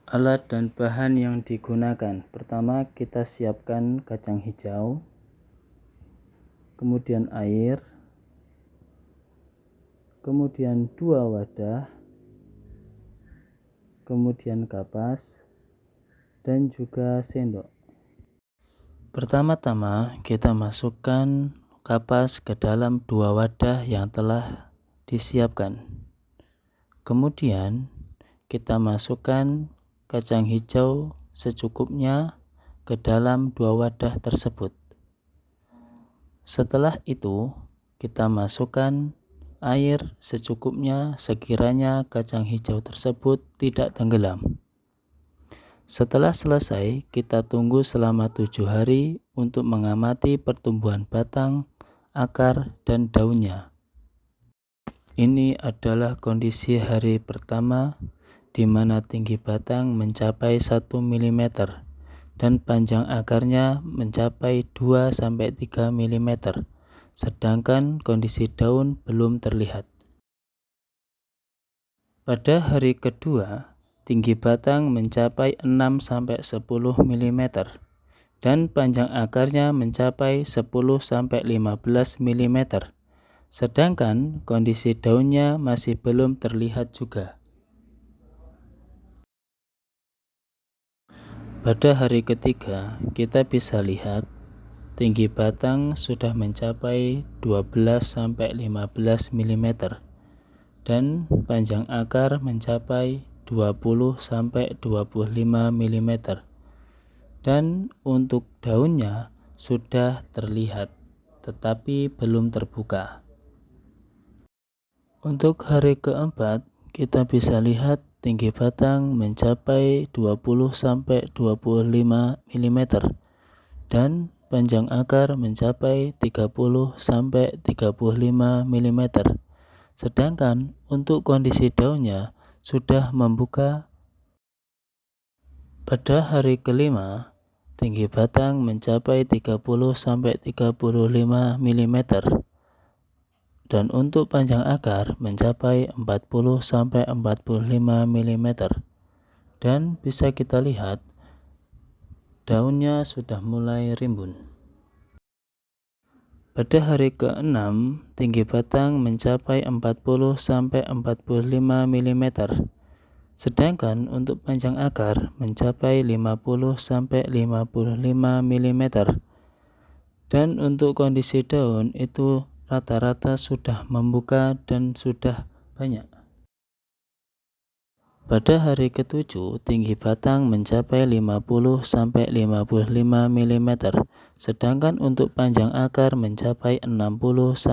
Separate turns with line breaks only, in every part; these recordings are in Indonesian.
Alat dan bahan yang digunakan. Pertama, kita siapkan kacang hijau, kemudian air, kemudian 2 wadah, kemudian kapas, dan juga sendok. Pertama-tama kita masukkan kapas ke dalam 2 wadah yang telah disiapkan. Kemudian kita masukkan kacang hijau secukupnya ke dalam 2 wadah tersebut. Setelah itu kita masukkan air secukupnya sekiranya kacang hijau tersebut tidak tenggelam. Setelah selesai, kita tunggu selama 7 hari untuk mengamati pertumbuhan batang, akar, dan daunnya. Ini adalah kondisi hari pertama di mana tinggi batang mencapai 1 mm dan panjang akarnya mencapai 2-3 mm, sedangkan kondisi daun belum terlihat. Pada hari kedua, tinggi batang mencapai 6-10 mm dan panjang akarnya mencapai 10-15 mm, sedangkan kondisi daunnya masih belum terlihat juga. Pada hari ketiga, kita bisa lihat tinggi batang sudah mencapai 12-15 mm dan panjang akar mencapai 20-25 mm. Dan untuk daunnya sudah terlihat tetapi belum terbuka. Untuk hari keempat, kita bisa lihat tinggi batang mencapai 20-25 mm dan panjang akar mencapai 30-35 mm. Sedangkan untuk kondisi daunnya sudah membuka. Pada hari kelima, tinggi batang mencapai 30-35 mm dan untuk panjang akar mencapai 40-45 mm. Dan bisa kita lihat daunnya sudah mulai rimbun. Pada hari ke-6, tinggi batang mencapai 40-45 mm. Sedangkan untuk panjang akar mencapai 50-55 mm. Dan untuk kondisi daun itu rata-rata sudah membuka dan sudah banyak. Pada hari ke-7, tinggi batang mencapai 50-55 mm, sedangkan untuk panjang akar mencapai 60-65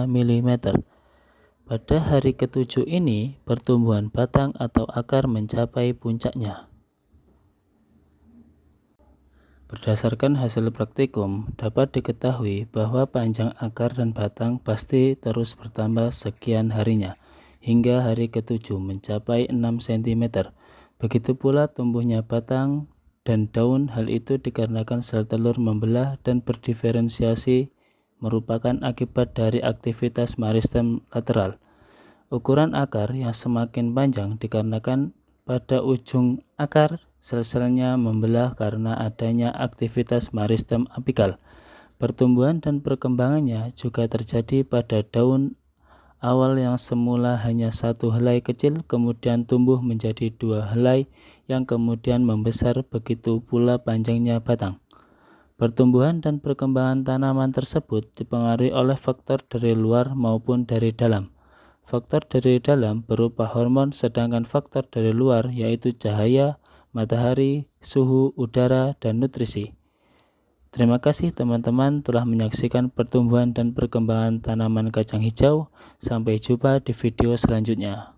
mm. Pada hari ke-7 ini, pertumbuhan batang atau akar mencapai puncaknya. Berdasarkan hasil praktikum, dapat diketahui bahwa panjang akar dan batang pasti terus bertambah sekian harinya, hingga hari ke-7 mencapai 6 cm. Begitu pula tumbuhnya batang dan daun, hal itu dikarenakan sel telur membelah dan berdiferensiasi merupakan akibat dari aktivitas meristem lateral. Ukuran akar yang semakin panjang dikarenakan pada ujung akar sel-selnya membelah karena adanya aktivitas meristem apikal. Pertumbuhan dan perkembangannya juga terjadi pada daun awal yang semula hanya 1 helai kecil, kemudian tumbuh menjadi 2 helai yang kemudian membesar, begitu pula panjangnya batang. Pertumbuhan dan perkembangan tanaman tersebut dipengaruhi oleh faktor dari luar maupun dari dalam. Faktor dari dalam berupa hormon, sedangkan faktor dari luar yaitu cahaya, matahari, suhu udara, dan nutrisi. Terima kasih teman-teman telah menyaksikan pertumbuhan dan perkembangan tanaman kacang hijau. Sampai jumpa di video selanjutnya.